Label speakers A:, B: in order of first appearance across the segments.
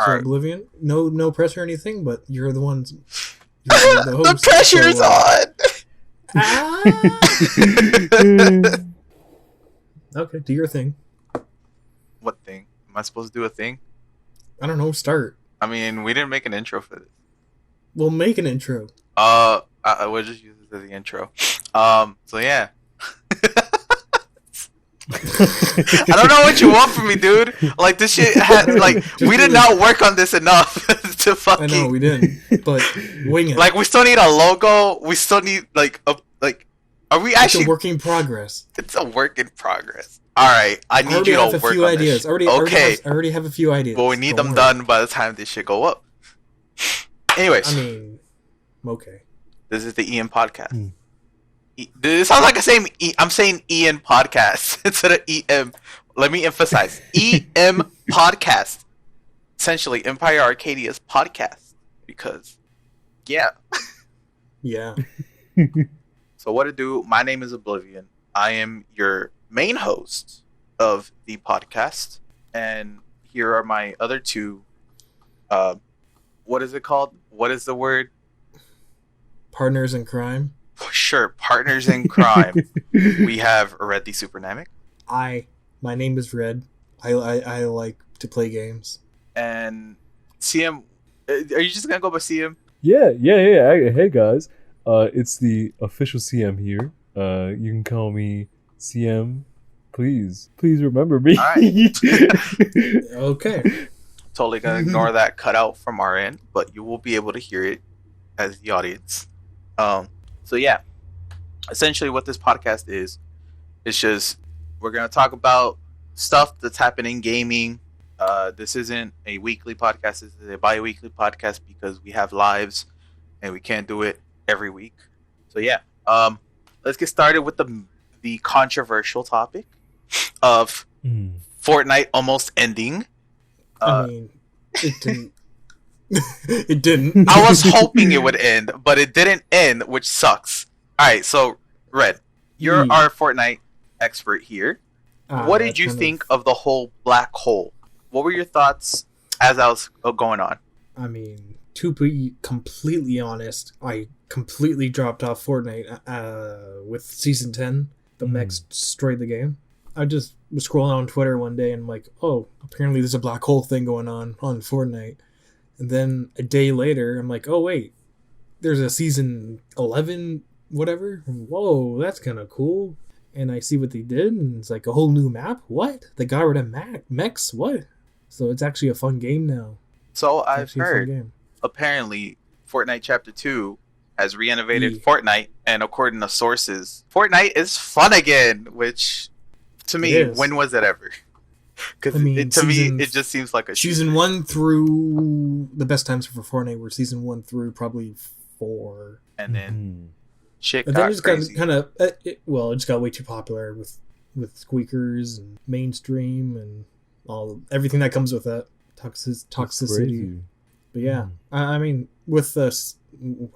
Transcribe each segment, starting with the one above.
A: All
B: So
A: right.
B: Oblivion, no pressure or anything, but you're the ones. You're the host,
A: The pressure's on.
B: Okay, do your thing.
A: What thing? Am I supposed to do a thing?
B: I don't know. Start.
A: I mean, we didn't make an intro for this.
B: We'll make an intro.
A: We'll just use this as the intro. So yeah. I don't know what you want from me, dude. Like this shit we did not work on this enough to fucking.
B: I know we didn't, but wing it.
A: Like we still need a logo. We still need are we actually?
B: It's a work in progress.
A: It's a work in progress. All right, I need you to work on this. I
B: already have a few ideas.
A: But we need them done by the time this shit go up. Anyways,
B: I mean, okay.
A: This is the EMPodcast. It sounds like I'm saying EMPodcast instead of EM. Let me emphasize EMPodcast. Essentially, Empire Arcadia's podcast. Because, yeah.
B: Yeah.
A: So what to do? My name is Oblivion. I am your main host of the podcast. And here are my other two. What is it called? What is the word?
B: Partners in crime.
A: Sure, partners in crime. We have RedTheSuperNamek.
B: My name is Red. I like to play games.
A: And Siem, are you just gonna go by Siem?
C: Yeah. Hey guys, it's the OfficialSiem here. You can call me Siem. Please remember me.
A: All right.
B: Okay.
A: Totally gonna ignore that cutout from our end, but you will be able to hear it as the audience. So yeah, essentially what this podcast is, it's just we're gonna talk about stuff that's happening in gaming. This isn't a weekly podcast. This is a bi-weekly podcast because we have lives and we can't do it every week. So yeah, let's get started with the controversial topic of Fortnite almost ending.
B: I mean, it didn't. It didn't.
A: I was hoping it would end, but it didn't end, which sucks. Alright, so, Red, you're our Fortnite expert here. What did you think of the whole black hole? What were your thoughts as I was going on?
B: I mean, to be completely honest, I completely dropped off Fortnite with Season 10. The mechs destroyed the game. I just was scrolling on Twitter one day and I'm like, oh, apparently there's a black hole thing going on Fortnite. And then a day later, I'm like, oh, wait, there's a Season 11, whatever. Whoa, that's kind of cool. And I see what they did, and it's like a whole new map. What? They got rid of mechs? What? So it's actually a fun game now.
A: So I've heard, apparently, Fortnite Chapter 2 has re-innovated Fortnite, and according to sources, Fortnite is fun again, which, to me, when was it ever? Because to me, it just seems like a
B: Season 1 through... The best times for Fortnite were Season 1 through probably 4.
A: And then shit
B: but
A: got
B: then it just
A: crazy.
B: it just got way too popular with squeakers and mainstream and everything that comes with that. Toxicity. But yeah, I mean, with what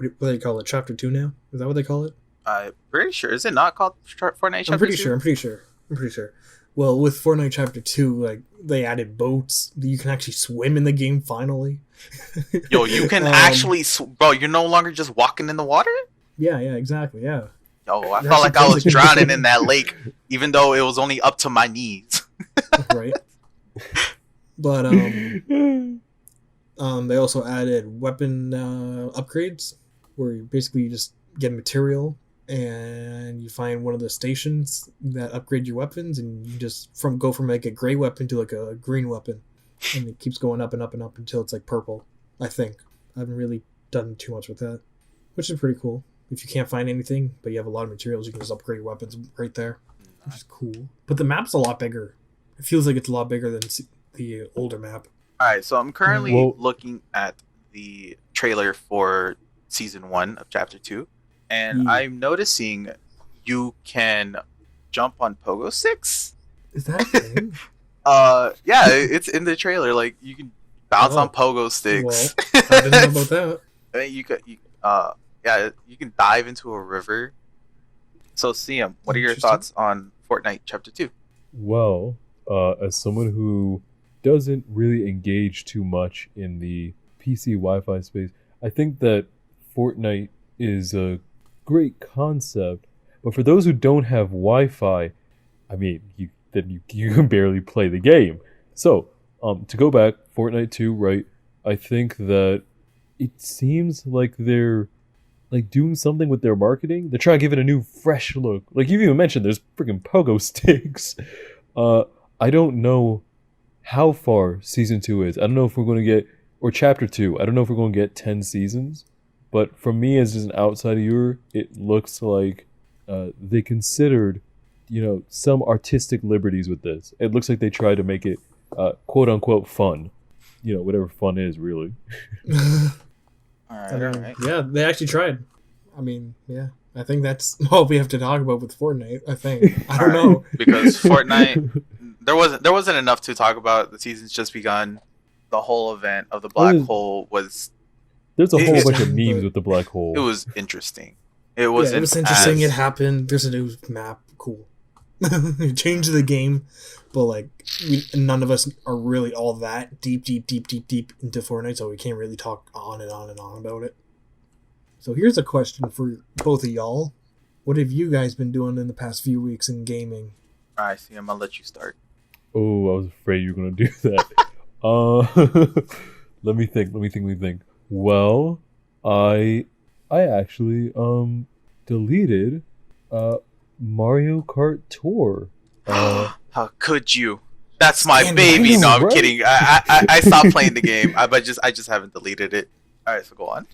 B: do they call it? Chapter 2 now? Is that what they call it?
A: I'm pretty sure. Is it not called Fortnite Chapter 2?
B: I'm pretty sure. Well, with Fortnite Chapter 2, like, they added boats. You can actually swim in the game, finally.
A: Yo, you can actually... Bro, you're no longer just walking in the water?
B: Yeah, exactly, yeah.
A: Yo, I felt like I was drowning in that lake, even though it was only up to my knees.
B: Right. But, they also added weapon upgrades, where basically you just get material and you find one of the stations that upgrade your weapons, and you just go from like a gray weapon to like a green weapon, and it keeps going up and up and up until it's like purple. I think I haven't really done too much with that, which is pretty cool. If you can't find anything but you have a lot of materials, you can just upgrade your weapons right there, which is cool. But the map's a lot bigger. It feels like it's a lot bigger than the older map.
A: All right, so I'm currently looking at the trailer for Season 1 of Chapter 2. And I'm noticing you can jump on pogo sticks.
B: Is that a thing?
A: Yeah, it's in the trailer. Like, you can bounce on pogo sticks.
B: Well, I didn't know about that.
A: I mean, you can dive into a river. So, Siem, what are your thoughts on Fortnite Chapter 2?
C: Well, as someone who doesn't really engage too much in the PC Wi-Fi space. I think that Fortnite is a great concept, but for those who don't have Wi-Fi, I mean, you can barely play the game. So, to go back, Fortnite 2, right? I think that it seems like they're like doing something with their marketing. They're trying to give it a new, fresh look. Like you even mentioned, there's freaking pogo sticks. I don't know how far season 2 is. I don't know if we're going to get, or chapter 2. I don't know if we're going to get 10 seasons. But for me, as just an outside viewer, it looks like they considered, some artistic liberties with this. It looks like they tried to make it quote unquote fun. Whatever fun is, really.
A: All right.
B: Yeah, they actually tried. I mean, yeah. I think that's all we have to talk about with Fortnite, I think. I don't know.
A: Because Fortnite, there wasn't enough to talk about. The season's just begun. The whole event of the black hole was...
C: There's a whole bunch of memes with the black hole.
A: It was interesting. It was
B: interesting. It happened. There's a new map. Cool. It changed the game. But, like, none of us are really all that deep into Fortnite, so we can't really talk on and on and on about it. So here's a question for both of y'all. What have you guys been doing in the past few weeks in gaming?
A: All right, Siem, I'll let you start.
C: Oh, I was afraid you were going to do that. Let me think. Well, I actually deleted Mario Kart Tour.
A: How could you? That's my baby. No, I'm kidding. I stopped playing the game. I just haven't deleted it. All right, so go on.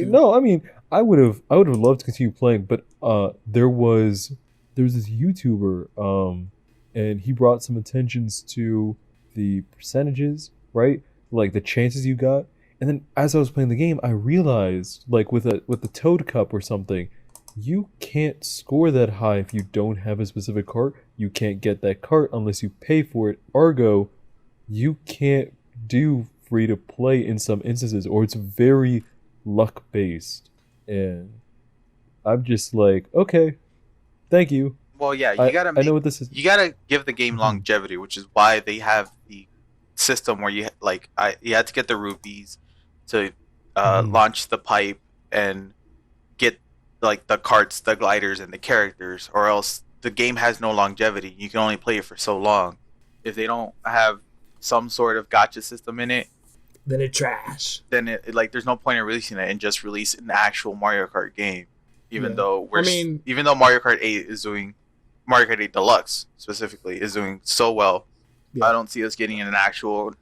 C: No, I mean, I would have loved to continue playing, but there was this YouTuber, and he brought some attentions to the percentages, right? Like the chances you got, and then as I was playing the game, I realized, like with the Toad Cup or something, you can't score that high if you don't have a specific cart. You can't get that cart unless you pay for it. Ergo, you can't do free to play in some instances, or it's very luck based. And I'm just like, okay, thank you.
A: Well, yeah, I know what this is. You gotta give the game longevity, which is why they have the system where you had to get the rupees to launch the pipe and get like the carts, the gliders, and the characters, or else the game has no longevity. You can only play it for so long. If they don't have some sort of gacha system in it,
B: then it's trash.
A: Then there's no point in releasing it and just release an actual Mario Kart game. Even though Mario Kart 8 is doing, Mario Kart 8 Deluxe specifically is doing so well, I don't see us getting an actual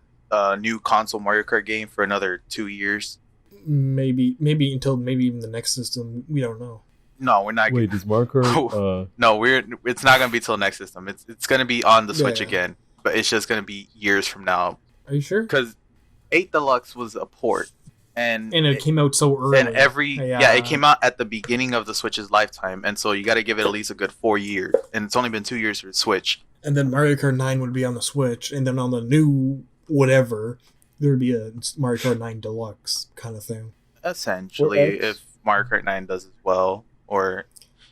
A: new console Mario Kart game for another 2 years.
B: Maybe until even the next system. We don't know.
A: No, we're not.
C: Wait, does Mario Kart?
A: No, it's not going to be till next system. It's going to be on the Switch again, but it's just going to be years from now.
B: Are you sure?
A: Because 8 Deluxe was a port, and
B: it came out so early.
A: And it came out at the beginning of the Switch's lifetime, and so you got to give it at least a good 4 years, and it's only been 2 years for the Switch.
B: And then Mario Kart 9 would be on the Switch, and then on the new whatever, there would be a Mario Kart 9 Deluxe kind of thing.
A: Essentially, if Mario Kart 9 does as well, or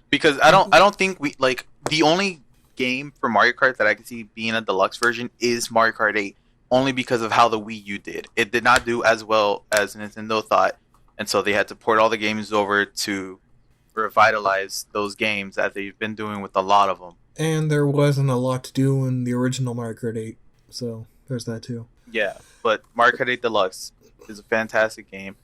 A: because I don't think we like the only game for Mario Kart that I can see being a deluxe version is Mario Kart 8, only because of how the Wii U did. It did not do as well as Nintendo thought, and so they had to port all the games over to revitalize those games that they've been doing with a lot of them.
B: And there wasn't a lot to do in the original Mario Kart 8, so there's that too.
A: Yeah, but Mario Kart 8 Deluxe is a fantastic game.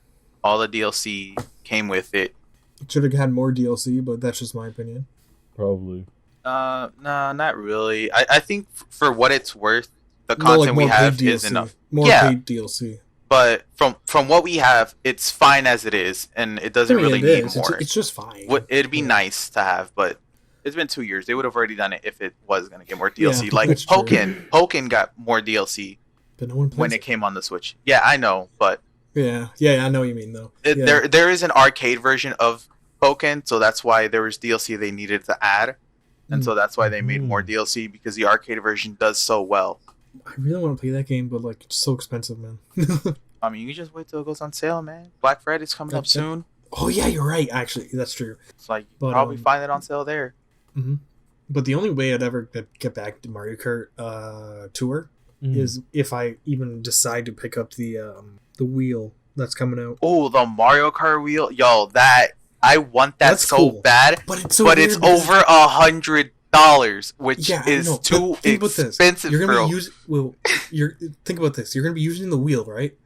A: All the DLC came with it.
B: It should have had more DLC, but that's just my opinion.
C: Probably.
A: No, not really. I think for what it's worth, the content we have is enough.
B: More paid DLC.
A: But from what we have, it's fine as it is, and it doesn't really need more.
B: It's just fine.
A: It'd be nice to have, but it's been 2 years. They would have already done it if it was going to get more DLC.
B: Yeah,
A: like Pokken got more DLC
B: but no one plays
A: when it came on the Switch. Yeah, I know, but
B: yeah, I know what you mean though.
A: There is an arcade version of Pokken, so that's why there was DLC they needed to add, and so that's why they made more DLC, because the arcade version does so well.
B: I really want to play that game, but like it's so expensive, man.
A: I mean, you just wait till it goes on sale, man. Black Friday's coming up soon.
B: Oh yeah, you're right. Actually, that's true.
A: It's like you probably find it on sale there.
B: Mm-hmm. But the only way I'd ever get back to Mario Kart Tour is if I even decide to pick up the wheel that's coming out.
A: Oh, the Mario Kart wheel, yo, that I want that
B: That's
A: so
B: cool.
A: bad,
B: But it's so
A: but
B: weird
A: it's
B: because
A: over $100, which is too expensive.
B: You're gonna
A: bro.
B: be using. Well, think about this. You're gonna be using the wheel, right?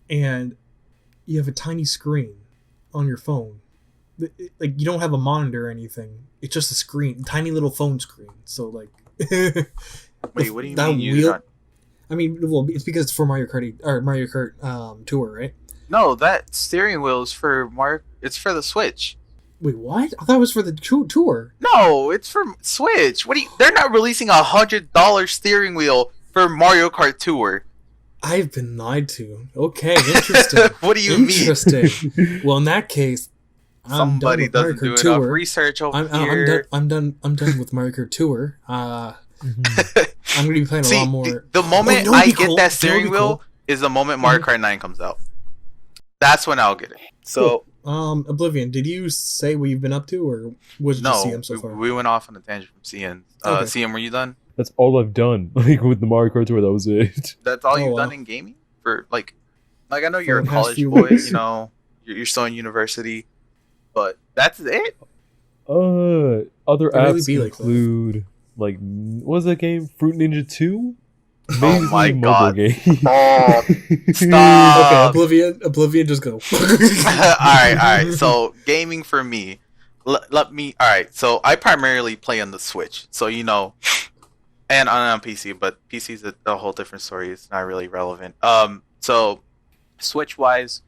B: And you have a tiny screen on your phone. Like you don't have a monitor or anything. It's just a screen, tiny little phone screen. So like,
A: Wait, what do you mean?
B: Wheel, I mean, well, it's because it's for Mario Kart Tour, right?
A: No, that steering wheel is for It's for the Switch.
B: Wait, what? I thought it was for the tour.
A: No, it's for Switch. What do you? They're not releasing $100 steering wheel for Mario Kart Tour.
B: I've been lied to. Okay, interesting.
A: What do you mean?
B: Interesting. Well, in that case,
A: somebody doesn't do enough research over here.
B: I'm done with Mario Kart Tour. I'm gonna be playing a lot more.
A: The moment I get that steering wheel is the moment Mario Kart 9 comes out. That's when I'll get it. So,
B: cool. Oblivion, did you say what you've been up to, or was it just Siem so far?
A: We went off on a tangent from Siem. Siem, were you done?
C: That's all I've done. Like with the Mario Kart Tour, that was it.
A: That's all you've done in gaming? For like I know you're a college boy, you know, you're still in university, but that's it?
C: Other apps
B: really
C: include like what was that game? Fruit Ninja 2?
A: Oh my god.
C: Game.
A: Oh, stop.
B: Okay, Oblivion, just go.
A: Alright. So, gaming for me. Alright, so I primarily play on the Switch. So, you know, and on PC, but PC's a whole different story. It's not really relevant. So, Switch-wise,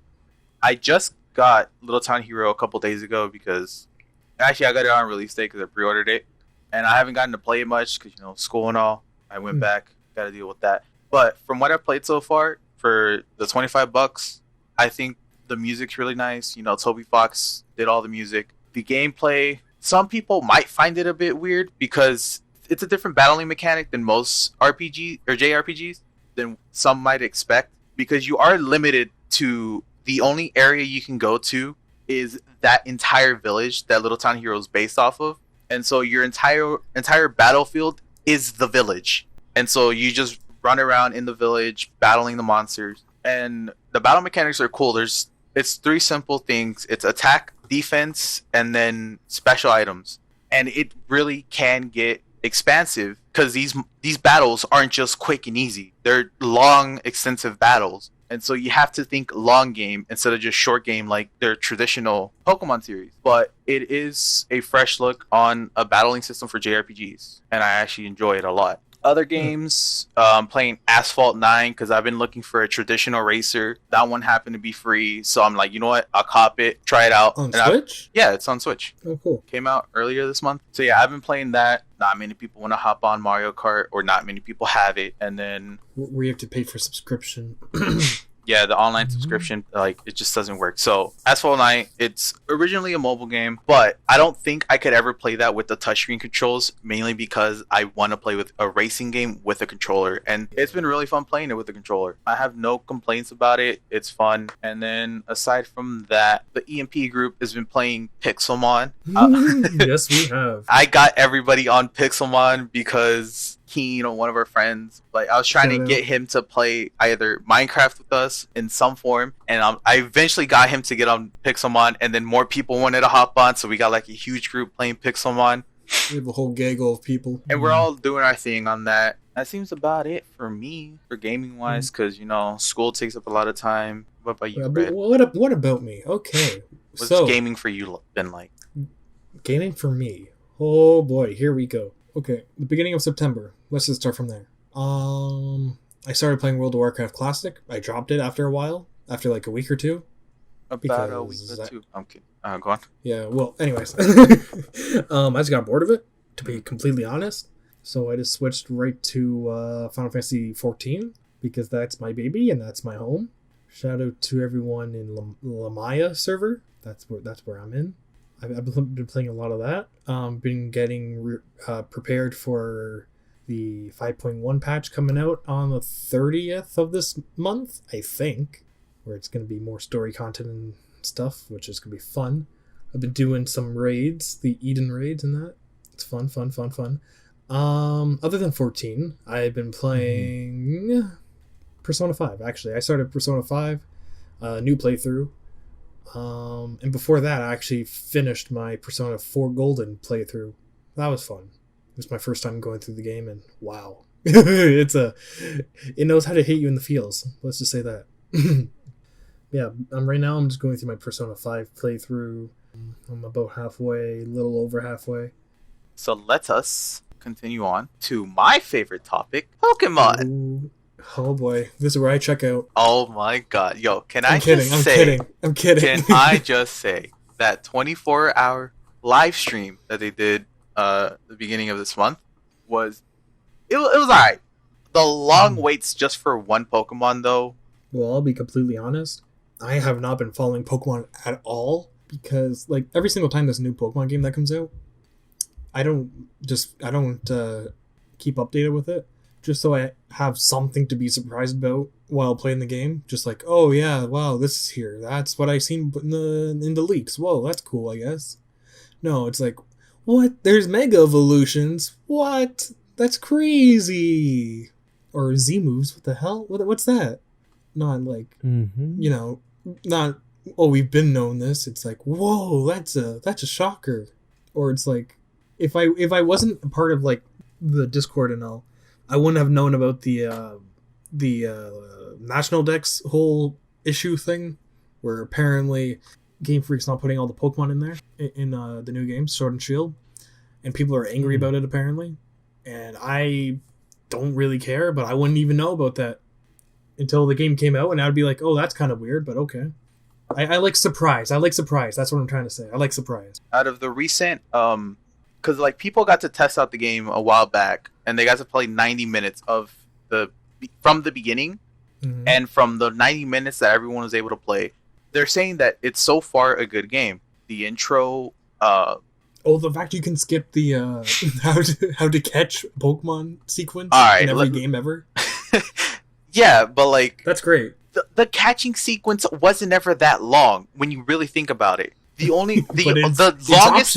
A: I just got Little Town Hero a couple days ago because... Actually, I got it on release day because I pre-ordered it. And I haven't gotten to play it much because, you know, school and all. I went back. Got to deal with that. But from what I've played so far, for the $25, I think the music's really nice. You know, Toby Fox did all the music. The gameplay, some people might find it a bit weird because it's a different battling mechanic than most RPG or JRPGs than some might expect, because you are limited to the only area you can go to is that entire village that Little Town Hero is based off of. And so your entire battlefield is the village. And so you just run around in the village battling the monsters. And the battle mechanics are cool. It's three simple things. It's attack, defense, and then special items. And it really can get expansive because these battles aren't just quick and easy. They're long, extensive battles. And so you have to think long game instead of just short game like their traditional Pokemon series. But it is a fresh look on a battling system for JRPGs. And I actually enjoy it a lot. Other games, playing Asphalt 9 because I've been looking for a traditional racer. That one happened to be free. So I'm like, you know what? I'll cop it, try it out.
B: On Switch?
A: Yeah, it's on Switch.
B: Oh, cool.
A: Came out earlier this month. So yeah, I've been playing that. Not many people want to hop on Mario Kart, or not many people have it. And then...
B: we have to pay for subscription.
A: Yeah, the online subscription, like, it just doesn't work. So, Asphalt 9, it's originally a mobile game, but I don't think I could ever play that with the touchscreen controls, mainly because I want to play with a racing game with a controller, and it's been really fun playing it with the controller. I have no complaints about it. It's fun. And then, aside from that, the EMP group has been playing Pixelmon.
B: Yes, we have.
A: I got everybody on Pixelmon because... one of our friends, like I was trying to get him to play either Minecraft with us in some form, and I eventually got him to get on Pixelmon, and then more people wanted to hop on, so we got like a huge group playing Pixelmon.
B: We have a whole gaggle of people,
A: and we're all doing our thing on that. That seems about it for me, for gaming wise, because school takes up a lot of time. What about you, Red?
B: What about me? Okay,
A: What's gaming for you been like?
B: Gaming for me, oh boy, here we go. Okay, the beginning of September. Let's just start from there. I started playing World of Warcraft Classic. I dropped it after a while, after like a week or two.
A: About a week or two. I'm kidding. Go on.
B: Yeah, well, anyways. I just got bored of it, to be completely honest. So I just switched right to Final Fantasy 14, because that's my baby and that's my home. Shout out to everyone in Lamaya server. That's where I'm in. I've been playing a lot of that. Been getting prepared for the 5.1 patch coming out on the 30th of this month, I think, where it's going to be more story content and stuff, which is going to be fun. I've been doing some raids, the Eden raids and that. It's fun. Other than 14, I've been playing Persona 5. Actually, I started Persona 5, new playthrough. And before that, I actually finished my Persona 4 Golden playthrough. That was fun. It was my first time going through the game, and wow, it knows how to hit you in the feels. Let's just say that. Yeah, right now I'm just going through my Persona 5 playthrough. I'm about halfway, a little over halfway.
A: So let us continue on to my favorite topic, Pokemon.
B: Ooh. Oh boy, this is where I check out.
A: Oh my god. Yo,
B: I'm kidding. I'm kidding.
A: Can I just say that 24-hour live stream that they did the beginning of this month was alright. The long waits just for one Pokemon though.
B: Well, I'll be completely honest. I have not been following Pokemon at all because like every single time there's a new Pokemon game that comes out, I don't keep updated with it. Just so I have something to be surprised about while playing the game. Just like, oh yeah, wow, this is here. That's what I seen in the leaks. Whoa, that's cool, I guess. No, it's like, what? There's Mega Evolutions? What? That's crazy. Or Z moves? What the hell? What's that? Not like, not. Oh, we've been known this. It's like, whoa, that's a shocker. Or it's like, if I wasn't a part of like the Discord and all, I wouldn't have known about the National Dex whole issue thing, where apparently Game Freak's not putting all the Pokemon in there in the new game, Sword and Shield, and people are angry about it apparently, and I don't really care, but I wouldn't even know about that until the game came out, and I'd be like, oh, that's kind of weird, but okay. I like surprise. That's what I'm trying to say. I like surprise.
A: Out of the recent, because like people got to test out the game a while back, and they got to play 90 minutes from the beginning, and from the 90 minutes that everyone was able to play, they're saying that it's so far a good game. The intro,
B: the fact you can skip the how to catch Pokemon sequence in every game ever.
A: Yeah, but like
B: that's great.
A: The catching sequence wasn't ever that long when you really think about it. The longest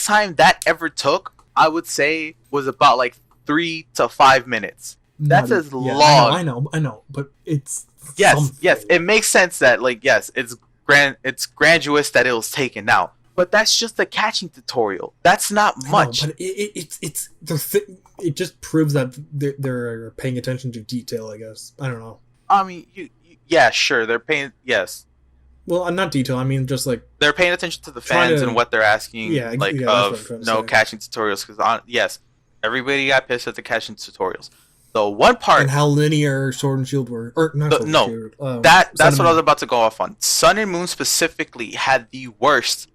A: time that ever took, I would say, was about like 3 to 5 minutes. That's as long.
B: I know, but it's
A: yes. It makes sense that like it's grandiose that it was taken now, but that's just a catching tutorial. That's not much.
B: But it just proves that they're paying attention to detail. I guess I don't know.
A: I mean, sure, they're paying. Yes.
B: Well, not detail. I mean, just like
A: they're paying attention to the fans and what they're asking. Of catching tutorials. Because everybody got pissed at the catching tutorials. The one part
B: and how linear Sword and Shield were, or not.
A: That's what I was about to go off on. Sun and Moon specifically had the worst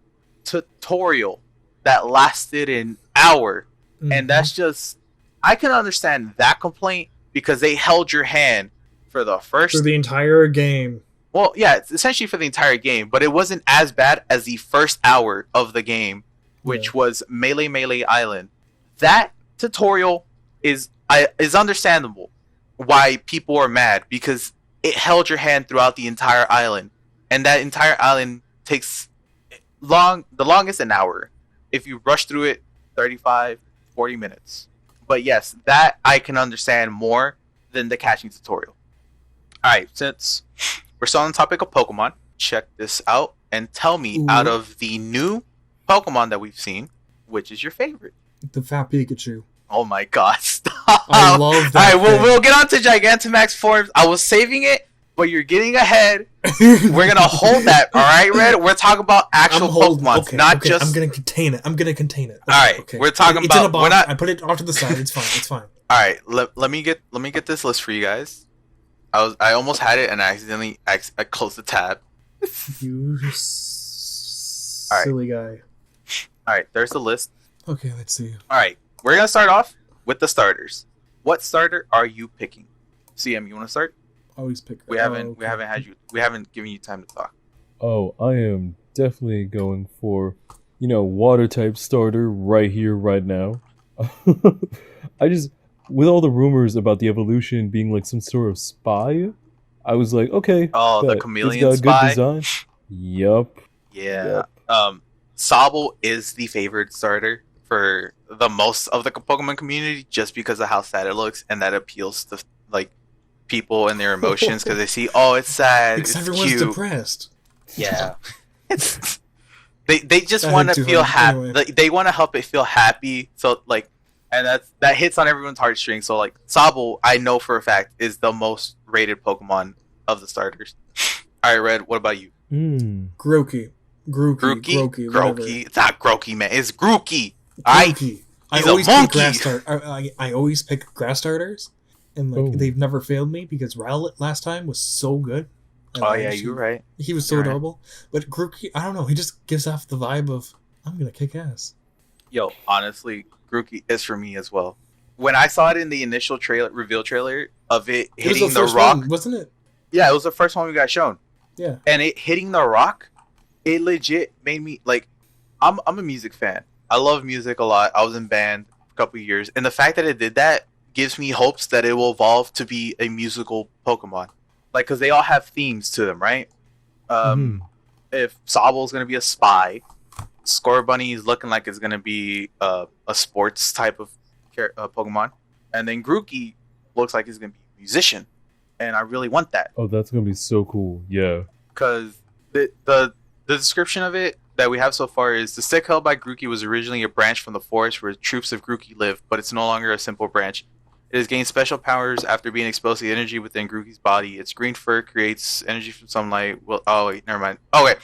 A: tutorial that lasted an hour, and that's just I can understand that complaint because they held your hand for the
B: entire game.
A: Well, yeah, it's essentially for the entire game, but it wasn't as bad as the first hour of the game, which was Melee Island. That tutorial is understandable why people are mad, because it held your hand throughout the entire island, and that entire island takes the longest an hour. If you rush through it, 35, 40 minutes. But yes, that I can understand more than the catching tutorial. Alright, since we're still on the topic of Pokemon, check this out and tell me, out of the new Pokemon that we've seen, which is your favorite?
B: The Fat Pikachu.
A: Oh my god, stop!
B: I love that.
A: Alright, we'll get on to Gigantamax forms. I was saving it, but you're getting ahead. We're gonna hold that, alright, Red? We're talking about actual Pokemon, not just...
B: I'm gonna contain it. Okay,
A: alright, we're talking
B: it's
A: about...
B: in a box. I put it off to the side. It's fine.
A: Alright, let me get this list for you guys. I almost had it, and I accidentally I closed the tab.
B: You silly guy.
A: Alright, there's the list.
B: Okay, let's see.
A: Alright, we're gonna start off with the starters. What starter are you picking? Siem, you want to start?
B: Always pick.
A: We haven't given you time to talk.
C: Oh, I am definitely going for, water type starter right here, right now. With all the rumors about the evolution being like some sort of spy, I was like, okay.
A: Oh, the chameleon spy.
C: Good design. Yup.
A: Yeah. Yep. Sobble is the favorite starter for the most of the Pokemon community just because of how sad it looks, and that appeals to like people and their emotions because they see, oh, it's sad,
B: Because
A: it's
B: everyone's
A: cute.
B: depressed.
A: Yeah, they just want to feel happy.
B: Anyway.
A: Like, they want to help it feel happy. So like, and that hits on everyone's heartstrings. So like, Sobble, I know for a fact, is the most rated Pokemon of the starters. All right, Red. What about you?
B: Grookey. Grookey.
A: Grookey. It's not Grookey, man. It's Grookey. Grookey.
B: I always pick grass I always pick grass starters, and like they've never failed me because Rowlet last time was so good.
A: Oh yeah, you're right.
B: He was so adorable. But Grookey, I don't know. He just gives off the vibe of I'm gonna kick ass.
A: Yo, honestly, Grookey is for me as well. When I saw it in the initial reveal trailer of it hitting the rock,
B: wasn't it?
A: Yeah, it was the first one we got shown.
B: Yeah,
A: and it hitting the rock, it legit made me like, I'm a music fan. I love music a lot. I was in band for a couple of years, and the fact that it did that gives me hopes that it will evolve to be a musical Pokemon. Like, because they all have themes to them, right? If Sobble is going to be a spy, Scorbunny is looking like it's going to be a sports type of Pokemon, and then Grookey looks like he's going to be a musician, and I really want that.
C: Oh, that's going to be so cool. Yeah.
A: Because the description of it that we have so far is the stick held by Grookey was originally a branch from the forest where troops of Grookey live, but it's no longer a simple branch. It has gained special powers after being exposed to the energy within Grookey's body. Its green fur creates energy from sunlight. Well, oh wait, never mind. Oh wait.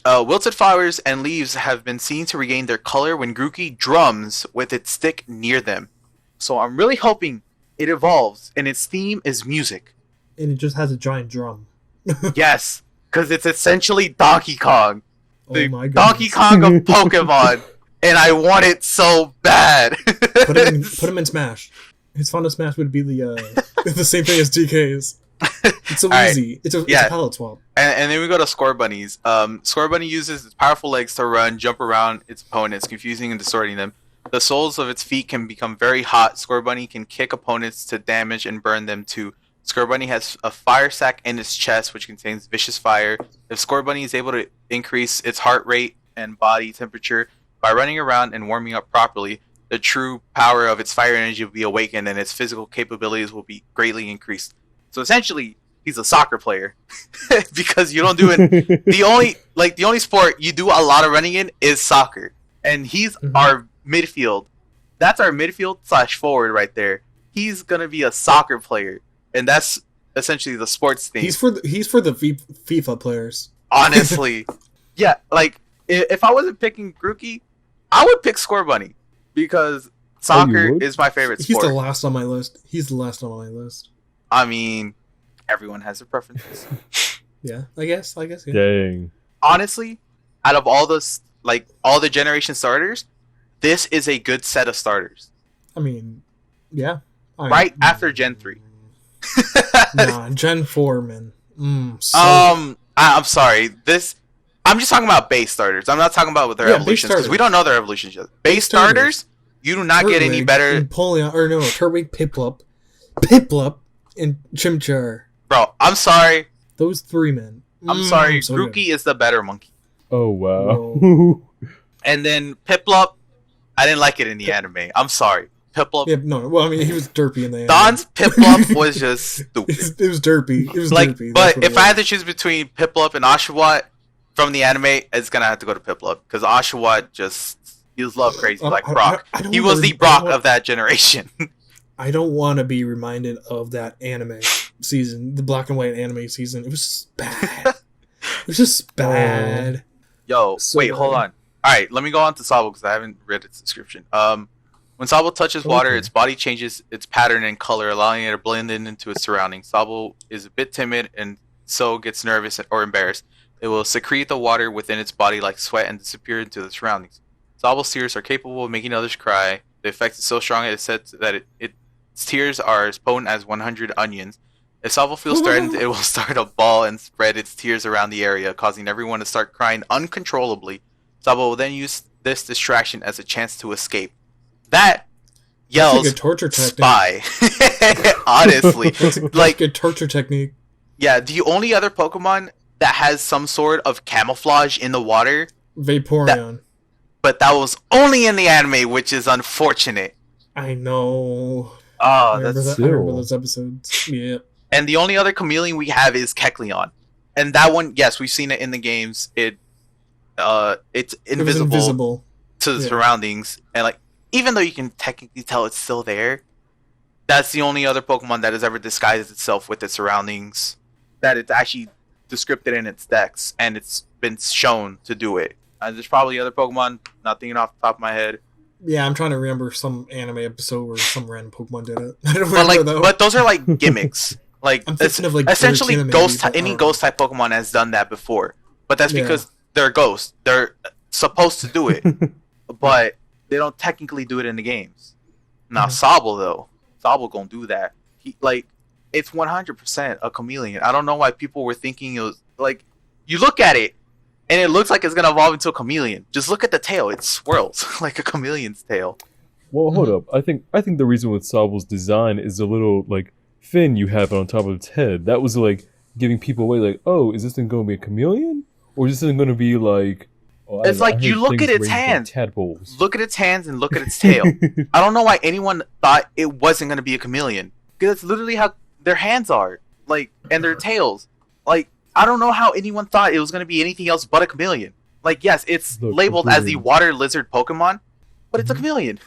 A: Wilted flowers and leaves have been seen to regain their color when Grookey drums with its stick near them. So I'm really hoping it evolves, and its theme is music.
B: And it just has a giant drum.
A: Yes, because it's essentially Donkey Kong.
B: Oh my god.
A: Donkey Kong of Pokemon, and I want it so bad.
B: Put him in Smash. His fun to Smash would be the same thing as DK's. It's so easy. Right. It's a palette swap.
A: And then we go to Scorbunnies. Scorbunny uses its powerful legs to run, jump around its opponents, confusing and distorting them. The soles of its feet can become very hot. Scorbunny can kick opponents to damage and burn them too. Scorbunny has a fire sac in its chest, which contains vicious fire. If Scorbunny is able to increase its heart rate and body temperature by running around and warming up properly, the true power of its fire energy will be awakened and its physical capabilities will be greatly increased. So essentially, he's a soccer player because you don't do it. The only sport you do a lot of running in is soccer, and he's our midfield. That's our midfield / forward right there. He's gonna be a soccer player, and that's essentially the sports thing.
B: He's for the FIFA players.
A: Honestly, yeah. Like if I wasn't picking Grookey, I would pick Scorbunny because soccer is my favorite sport.
B: He's the last on my list.
A: I mean, everyone has their preferences.
B: Yeah, I guess. Yeah.
C: Dang.
A: Honestly, out of all the generation starters, this is a good set of starters.
B: I mean, yeah.
A: Right after Gen 3.
B: Nah, Gen 4, man.
A: I'm sorry. I'm just talking about base starters. I'm not talking about with their evolutions because we don't know their evolutions yet. Base starters, you do not get any better.
B: Turtwig, Piplup, and Chimchar.
A: Bro, I'm sorry.
B: Those three men.
A: I'm sorry. Grookey is the better monkey.
C: Oh, wow.
A: And then Piplup, I didn't like it in the anime. I'm sorry. Piplup.
B: Yeah, no, well, I mean, he was derpy in the anime.
A: Don's Piplup was just stupid.
B: It was derpy. Derpy.
A: But if I had to choose between Piplup and Oshawott from the anime, it's going to have to go to Piplup. Because Oshawott he was love crazy like Brock. He was the Brock of that generation.
B: I don't want to be reminded of that anime season, the black and white anime season. It was just bad. It was just bad.
A: Yo, wait, hold on. All right, let me go on to Sobble because I haven't read its description. When Sobble touches water, its body changes its pattern and color, allowing it to blend into its surroundings. Sobble is a bit timid and so gets nervous or embarrassed. It will secrete the water within its body like sweat and disappear into the surroundings. Sobble's tears are capable of making others cry. The effect is so strong it is said that its tears are as potent as 100 onions. If Sobble feels threatened, it will start a ball and spread its tears around the area, causing everyone to start crying uncontrollably. Sobble will then use this distraction as a chance to escape. That yells
B: like a torture
A: spy. Honestly.
B: Like a torture technique.
A: Yeah, the only other Pokemon that has some sort of camouflage in the water...
B: Vaporeon.
A: but that was only in the anime, which is unfortunate.
B: I know.
A: Oh,
B: I remember
A: that's
B: I remember those episodes. Yeah.
A: And the only other chameleon we have is Kecleon. And that one, yes, we've seen it in the games. It's invisible to the surroundings. And like, even though you can technically tell it's still there, that's the only other Pokemon that has ever disguised itself with its surroundings. That it's actually described in its decks, and it's been shown to do it. There's probably other Pokemon, not thinking off the top of my head.
B: Yeah, I'm trying to remember some anime episode where some random Pokemon did it. I don't remember though.
A: But those are like gimmicks. Like,
B: I'm thinking of, like,
A: essentially
B: Giratina,
A: any ghost type Pokemon has done that before. But that's because they're ghosts. They're supposed to do it, but they don't technically do it in the games. Now Sobble though, Sobble gonna do that. It's 100% a chameleon. I don't know why people were thinking it was like, you look at it and it looks like it's gonna evolve into a chameleon. Just look at the tail; it swirls like a chameleon's tail.
C: Well, hold up. I think the reason with Sobble's design is a little like fin you have on top of its head. That was like giving people away. Like, oh, is this thing going to be a chameleon, or is this thing going to be like? Oh,
A: it's like you look at its hands.
C: Tadpoles.
A: Look at its hands and look at its tail. I don't know why anyone thought it wasn't going to be a chameleon. Because that's literally how their hands are, like, and their tails. Like, I don't know how anyone thought it was going to be anything else but a chameleon. Like, yes, it's labeled as the water lizard Pokemon, but it's a chameleon.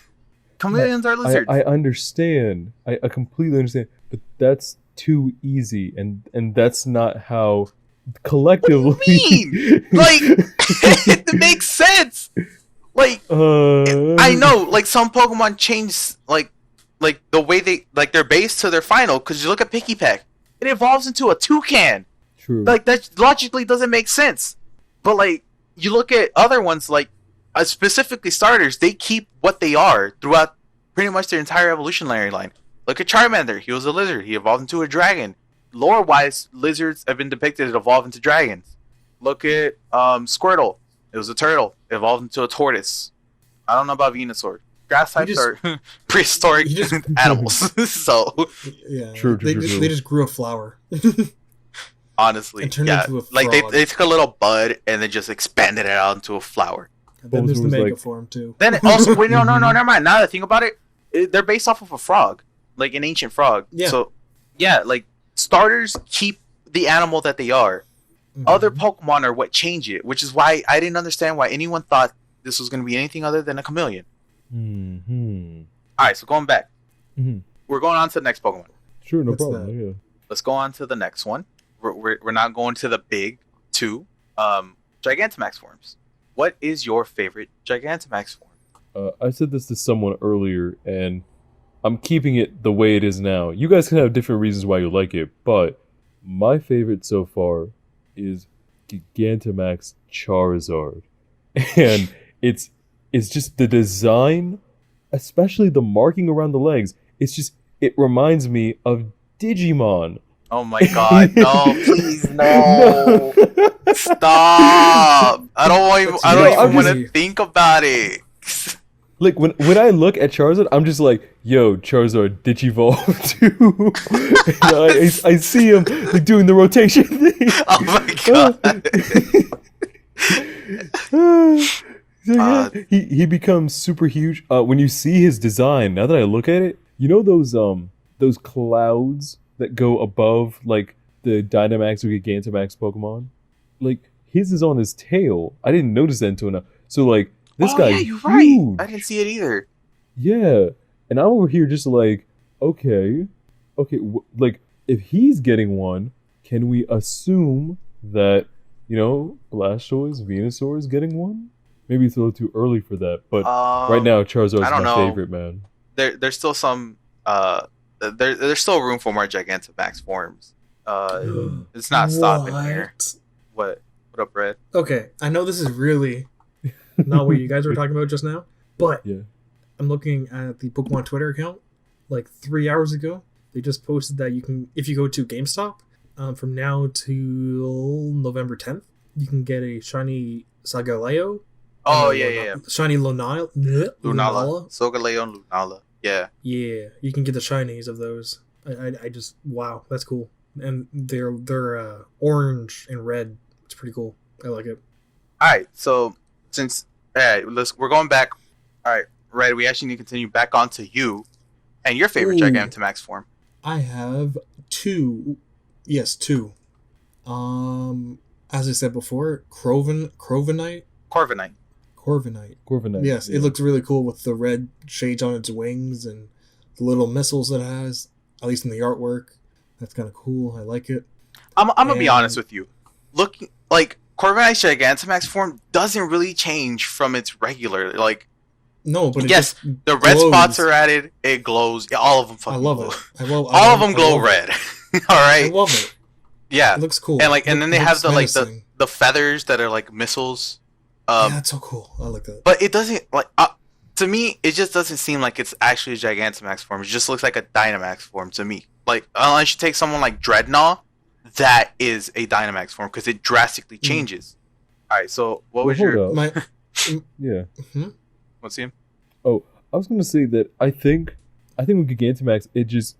A: Chameleons are lizards.
C: I understand. I completely understand. But that's too easy, and that's not how collectively.
A: What do you mean? Like, it makes sense. Like, I know, like, some Pokemon change, like the way they, like, their base to their final, because you look at Picky Peck, it evolves into a toucan.
C: True.
A: Like, that logically doesn't make sense. But, like, you look at other ones, like, specifically starters, they keep what they are throughout pretty much their entire evolutionary line. Look at Charmander. He was a lizard. He evolved into a dragon. Lore-wise, lizards have been depicted as evolve into dragons. Look at Squirtle. It was a turtle. It evolved into a tortoise. I don't know about Venusaur. Grass types are prehistoric animals. So
B: yeah,
C: true.
B: They just grew a flower.
A: Honestly,
B: into a frog.
A: Like they took a little bud and then just expanded it out into a flower.
B: And then there's the mega
C: like...
B: form too.
A: Then also, wait, no, never mind. Now that I think about it, they're based off of a frog, like an ancient frog.
B: Yeah.
A: So yeah, like starters keep the animal that they are. Mm-hmm. Other Pokemon are what change it, which is why I didn't understand why anyone thought this was going to be anything other than a chameleon.
C: Mm-hmm.
A: All right, so going back,
C: Mm-hmm.
A: we're going on to the next Pokemon.
C: Sure, no
B: What's
C: problem.
B: that?
C: Yeah.
A: Let's go on to the next one. We're not going to the big two, Gigantamax forms. What is your favorite Gigantamax form?
C: I said this to someone earlier, and I'm keeping it the way it is now. You guys can have different reasons why you like it, but my favorite so far is Gigantamax Charizard. And it's just the design, especially the marking around the legs. It reminds me of Digimon.
A: Oh my god, no, please, no. Stop. I don't even want to think about it.
C: Like, when I look at Charizard, I'm just like, yo, Charizard, Digivolve too. I see him like doing the rotation thing.
A: Oh my god.
C: So, yeah, he becomes super huge. When you see his design, now that I look at it, you know those clouds that go above like the Dynamax or Gigantamax Pokemon? Like, his is on his tail. I didn't notice that until now. So like, this guy,
A: yeah, you're
C: huge.
A: Right. I didn't see it either.
C: Yeah, and I'm over here just like, okay, like, if he's getting one, can we assume that, you know, Blastoise, Venusaur is getting one? Maybe it's a little too early for that, but right now Charizard's my favorite, man.
A: There's still some there's still room for more Gigantamax forms. It's not stopping here. What up, Red?
B: Okay, I know this is really not what you guys were talking about just now, but
C: yeah.
B: I'm looking at the Pokemon Twitter account like 3 hours ago. They just posted that you can, if you go to GameStop, from now till November 10th, you can get a shiny Sagaleo.
A: Oh, yeah.
B: Shiny Lunala.
A: Solgaleo and Lunala. Yeah.
B: Yeah, you can get the shinies of those. I just, wow, that's cool. And they're orange and red. It's pretty cool. I like it.
A: Alright, so since right, we're going back. All right, Red, we actually need to continue back on to you and your favorite
B: Ooh.
A: Gigantamax form.
B: I have two. Yes, two. As I said before, Corviknight. Yes,
C: Yeah.
B: it looks really cool with the red shades on its wings and the little missiles it has. At least in the artwork, that's kind of cool. I like it.
A: I'm gonna be honest with you. Looking like Corviknight's Gigantamax form doesn't really change from its regular. Like,
B: No, but
A: yes, the red spots are added. It glows. Yeah, all of them fucking
B: I love
A: glow.
B: it.
A: All of them glow red. All right.
B: I love it.
A: Yeah,
B: It looks cool.
A: and then they have the
B: menacing.
A: the feathers that are like missiles.
B: Yeah, that's so cool. I like that.
A: But it doesn't like to me. It just doesn't seem like it's actually a Gigantamax form. It just looks like a Dynamax form to me. Like unless you take someone like Dreadnought, that is a Dynamax form because it drastically changes. All right, so what was your
C: hold up.
B: My
C: Yeah.
A: what's him?
C: Oh, I was gonna say that I think with Gigantamax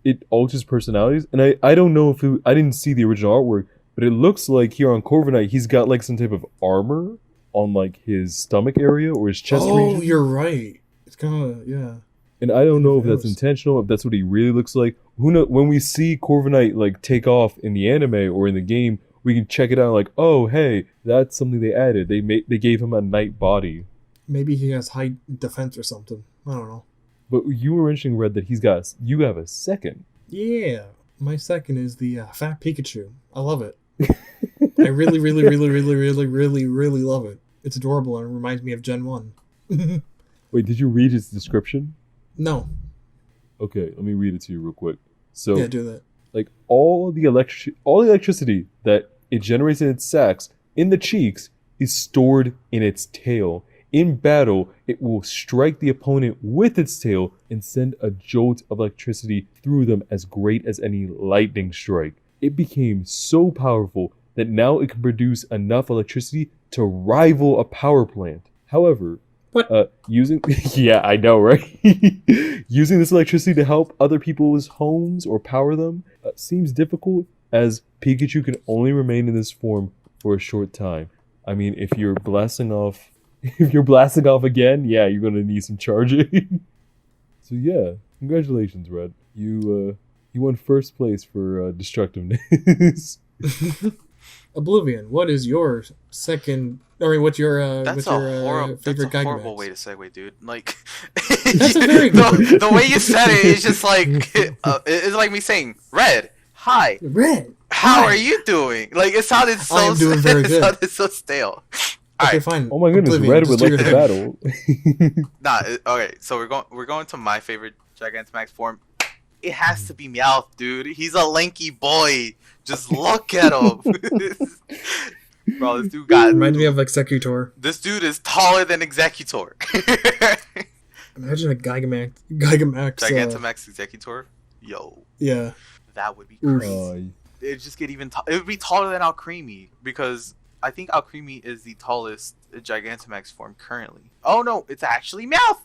C: it alters personalities, and I don't know if I didn't see the original artwork, but it looks like here on Corviknight he's got like some type of armor on like his stomach area or his chest region.
B: Oh, you're right. It's kind of yeah.
C: And I don't know if that's
B: Yes.
C: intentional, if that's what he really looks like. Who knows? When we see Corviknight like take off in the anime or in the game, we can check it out. Like, oh, hey, that's something they added. They gave him a knight body.
B: Maybe he has high defense or something. I don't know.
C: But you were mentioning, Red, that you have a second.
B: Yeah, my second is the fat Pikachu. I love it. I really, really, really, really, really, really, really love it. It's adorable and it reminds me of Gen 1.
C: Wait, did you read his description?
B: No.
C: Okay, let me read it to you real quick. So,
B: Yeah, do that.
C: like all the electricity that it generates in its sacs in the cheeks is stored in its tail. In battle, it will strike the opponent with its tail and send a jolt of electricity through them as great as any lightning strike. It became so powerful that now it can produce enough electricity to rival a power plant. However, using yeah, I know, right? Using this electricity to help other people's homes or power them seems difficult, as Pikachu can only remain in this form for a short time. I mean, if you're blasting off again, yeah, you're gonna need some charging. So yeah, congratulations, Red. You won first place for destructiveness.
B: Oblivion, what is your second? Or what's your
A: That's
B: favorite
A: that's a
B: Gigamax?
A: horrible way to segue, dude. Like,
B: That's a very good
A: the way you said it is just like it's like me saying, "Red, hi,
B: Red.
A: how
B: Hi.
A: are you doing?" Like it sounded so.
B: I am doing very
A: it
B: good.
A: sounded so stale. All
B: Okay,
A: right,
B: fine.
C: Oh my goodness,
B: Oblivion,
C: Red
B: just
C: would
B: do
C: like
B: your
C: to
B: thing.
C: battle.
A: okay. So we're going to my favorite Gigantamax form. It has to be Meowth, dude. He's a lanky boy. Just look at him. Bro, this dude got.
B: Reminds me of Executor.
A: This dude is taller than Executor.
B: Imagine a Gigamax.
A: Gigantamax Executor. Yo,
B: Yeah.
A: that would be
B: Oof.
A: crazy. It'd just get even. It would be taller than Alcremie because I think Alcremie is the tallest Gigantamax form currently. Oh no, it's actually Meowth.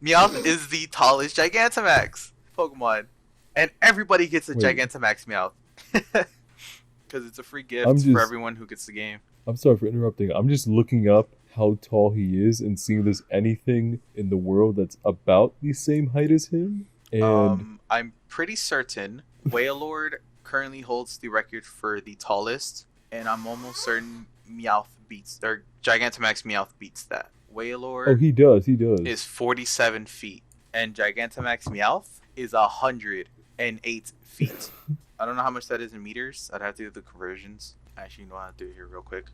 A: Meowth is the tallest Gigantamax Pokemon, and everybody gets a
C: Wait.
A: Gigantamax Meowth because it's a free gift
C: I'm just-
A: for everyone who gets the game.
C: I'm sorry for interrupting. I'm just looking up how tall he is and seeing if there's anything in the world that's about the same height as him. And
A: I'm pretty certain Wailord currently holds the record for the tallest, and I'm almost certain Meowth beats, or Gigantamax Meowth beats that. Wailord
C: oh, he does.
A: is 47 feet, and Gigantamax Meowth is 108 feet. I don't know how much that is in meters. I'd have to do the conversions. Actually, you know how to do it here real quick.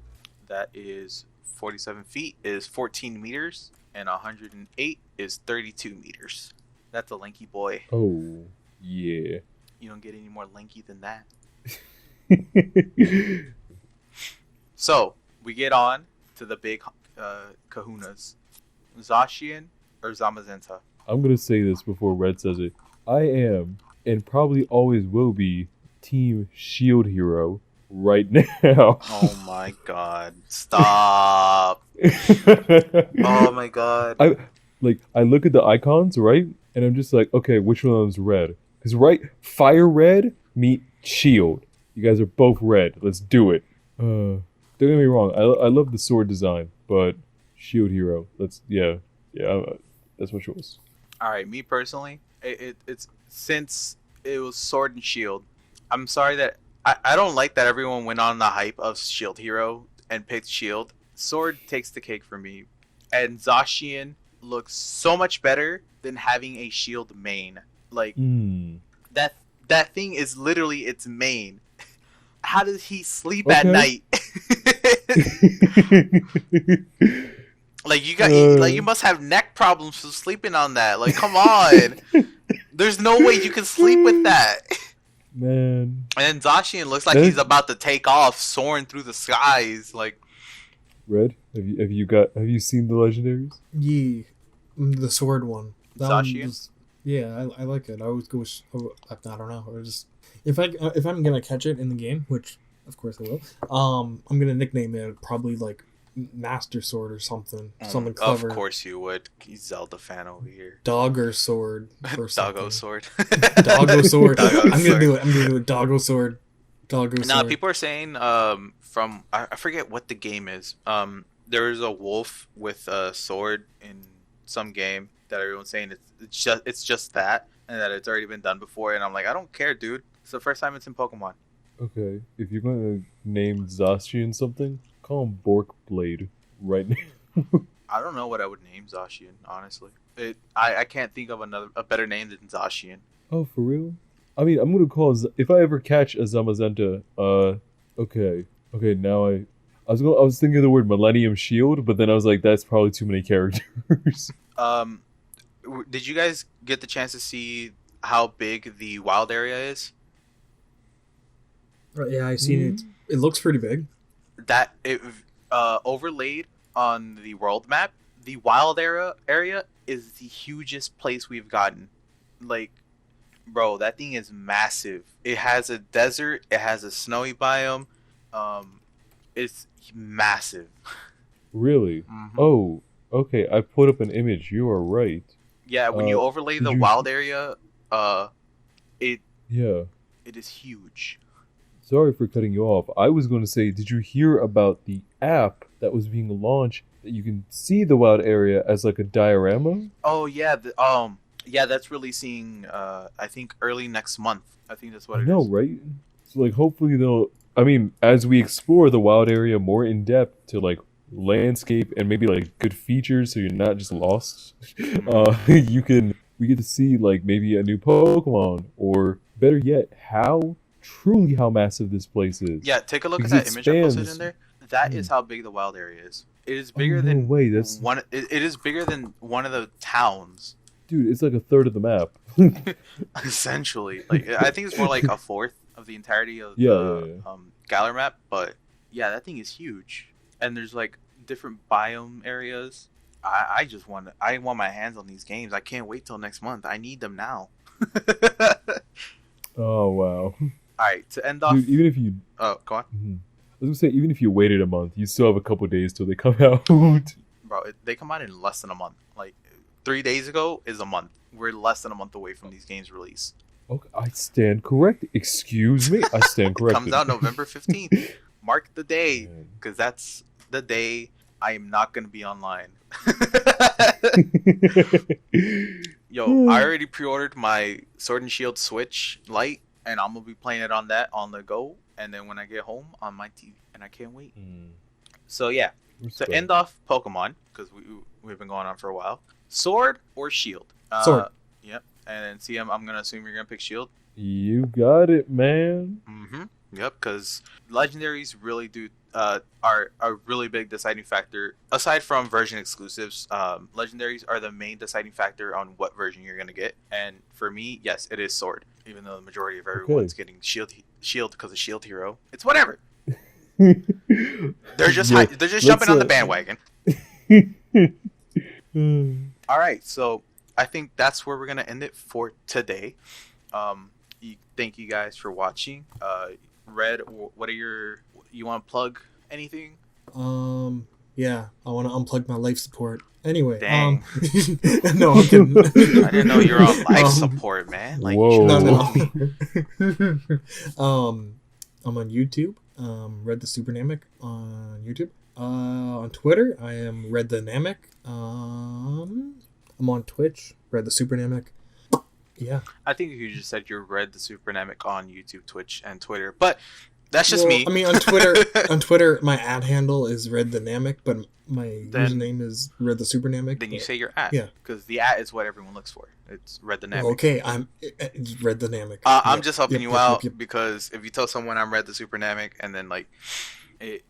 A: That is 47 feet is 14 meters, and 108 is 32 meters. That's a lanky boy.
C: Oh, yeah.
A: You don't get any more lanky than that. So, we get on to the big kahunas. Zacian or Zamazenta?
C: I'm going to say this before Red says it. I am, and probably always will be, Team Shield Hero right now.
A: Oh my god. Stop. Oh my god.
C: I look at the icons, right? And I'm just like, okay, which one of them's red? Because, right, Fire Red meet Shield. You guys are both red. Let's do it. Don't get me wrong. I love the sword design, but shield hero. That's that's what yours.
A: All right, me personally, it's since it was Sword and Shield. I'm sorry that I don't like that everyone went on the hype of Shield Hero and picked Shield. Sword takes the cake for me, and Zacian looks so much better than having a Shield main. Like that thing is literally its main. How does he sleep at night? Like you must have neck problems from sleeping on that. Like, come on. There's no way you can sleep with that.
C: Man.
A: And then Zacian looks like he's about to take off, soaring through the skies. Like,
C: Red, have you seen the legendaries?
B: Yeah, the sword one.
A: Zacian?
B: I like it. I always go. I don't know. Or just if I'm gonna catch it in the game, which of course I will. I'm gonna nickname it probably like Master Sword or something clever.
A: Of course you would. He's Zelda fan over here.
B: Dogger Sword or something.
A: Doggo Sword.
B: Doggo Sword.
A: Doggo
B: I'm gonna do it. Doggo Sword. Doggo Sword.
A: Now people are saying from I forget what the game is. There is a wolf with a sword in some game that everyone's saying it's just that, and that it's already been done before. And I'm like, I don't care, dude. It's the first time it's in Pokemon. Okay,
C: if you're going to name Zacian something, call him Bork Blade right now.
A: I don't know what I would name Zacian, honestly. I can't think of a better name than Zacian.
C: Oh, for real? I mean, I'm going to call... If I ever catch a Zamazenta, okay, now I was thinking of the word Millennium Shield, but then I was like, that's probably too many characters.
A: Did you guys get the chance to see how big the wild area is?
B: Yeah, I've seen it. It looks pretty big.
A: That it overlaid on the world map, the wild area is the hugest place we've gotten. Like, bro, that thing is massive. It has a desert. It has a snowy biome. It's massive.
C: Really?
A: Mm-hmm.
C: Oh, okay. I put up an image. You are right.
A: Yeah, when you overlay the wild area, it is huge.
C: Sorry for cutting you off. I was going to say, did you hear about the app that was being launched that you can see the wild area as like a diorama?
A: Oh yeah, that's releasing. I think early next month. I think that's what it is.
C: I know, right? So like, hopefully they'll. I mean, as we explore the wild area more in depth to like landscape and maybe like good features, so you're not just lost. We get to see like maybe a new Pokemon, or better yet, how massive this place is.
A: Yeah, take a look at that image I posted in there. That is how big the wild area is. It is bigger than one. It is bigger than one of the towns.
C: Dude, it's like a third of the map.
A: Essentially, like I think it's more like a fourth of the entirety of the Galar map. But yeah, that thing is huge, and there's like different biome areas. I want my hands on these games. I can't wait till next month. I need them now.
C: Oh wow.
A: All right, to end off,
C: dude, even if you...
A: Oh, go on.
C: Mm-hmm. I was going to say, even if you waited a month, you still have a couple days till they come out.
A: Bro, they come out in less than a month. Like, 3 days ago is a month. We're less than a month away from these games' release.
C: Okay, I stand corrected. Excuse me, I stand corrected.
A: Comes out November 15th. Mark the day, because that's the day I am not going to be online. Yo, I already pre-ordered my Sword and Shield Switch Lite. And I'm going to be playing it on that, on the go. And then when I get home, on my TV. And I can't wait. So, yeah. To end off Pokemon, because we've been going on for a while. Sword or Shield?
B: Sword.
A: Yep. And then Siem, I'm going to assume you're going to pick Shield.
C: You got it, man.
A: Mm-hmm. Yep, because legendaries really are a really big deciding factor. Aside from version exclusives, legendaries are the main deciding factor on what version you're going to get. And for me, yes, it is Sword. Even though the majority of everyone's getting Shield because of Shield Hero. It's whatever. They're just jumping on the bandwagon. All right, so I think that's where we're going to end it for today. Thank you guys for watching. Red, what are you want to plug anything?
B: Yeah, I want to unplug my life support. Anyway,
A: Dang.
B: No, I'm kidding.
A: I didn't know you were on life support, man. Like,
C: whoa.
B: No. I'm on YouTube. RedTheSuperNamek on YouTube. On Twitter, I am RedTheSuperNamek. I'm on Twitch, RedTheSuperNamek. Yeah.
A: I think you just said you're RedTheSuperNamek on YouTube, Twitch, and Twitter, but that's just me.
B: I mean, on Twitter, my ad handle is RedTheSuperNamek, but my username is RedTheSuperNamek.
A: Then you say your at.
B: Yeah.
A: Because the at is what everyone looks for. It's RedTheSuperNamek.
B: Okay, it's RedTheSuperNamek.
A: I'm just helping you out because if you tell someone I'm RedTheSuperNamek and then like, it's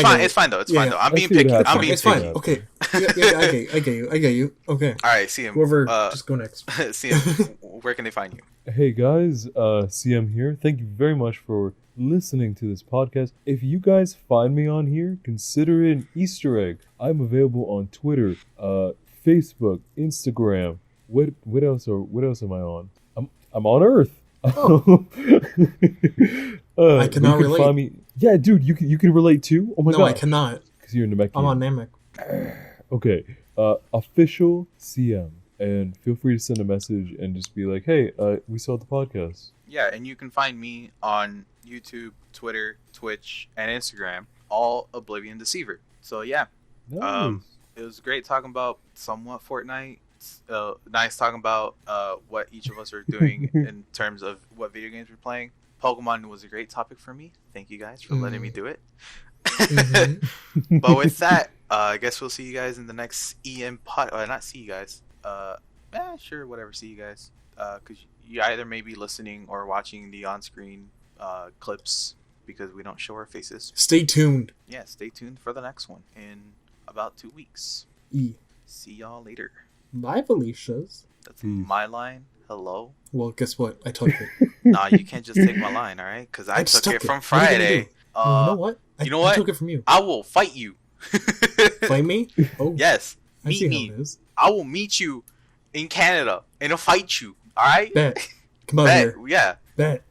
A: fine. It's fine though. It's fine though. I'm being picky.
B: It's fine. Okay. I get you. Okay.
A: All right, Siem.
B: Whoever, just go next.
A: Siem, where can they find you?
C: Hey guys, Siem here. Thank you very much for listening to this podcast. If you guys find me on here, consider it an Easter egg. I'm available on Twitter, Facebook, Instagram. What else am I on? I'm on Earth.
B: Oh. I cannot relate.
C: Find me. Yeah, dude, you can relate too. Oh my god.
B: No, I cannot.
C: Because you're Namekian.
B: I'm on Namek.
C: Okay. OfficialSiem, and feel free to send a message and just be like, hey, we saw the podcast.
A: Yeah, and you can find me on YouTube, Twitter, Twitch, and Instagram, all OblivionDeceiver. So yeah,
C: Nice.
A: it was great talking about somewhat Fortnite. Nice talking about what each of us are doing in terms of what video games we're playing. Pokemon was a great topic for me. Thank you guys for letting me do it. But with that, I guess we'll see you guys in the next not see you guys. Sure, whatever. See you guys. Because you either may be listening or watching the on-screen clips because we don't show our faces.
B: Stay tuned.
A: Yeah, stay tuned for the next one in about 2 weeks. See y'all later.
B: Bye, Felicia's.
A: That's my line. Hello.
B: Well, guess what? I took it.
A: Nah, you can't just take my line, all right? Because I took it from Friday.
B: You know what? I took it from you.
A: I will fight you.
B: Fight me? Oh,
A: yes.
B: I see how it is.
A: I will meet you in Canada and I'll fight you. All right?
B: Bet. Come on here.
A: Yeah.
B: Bet.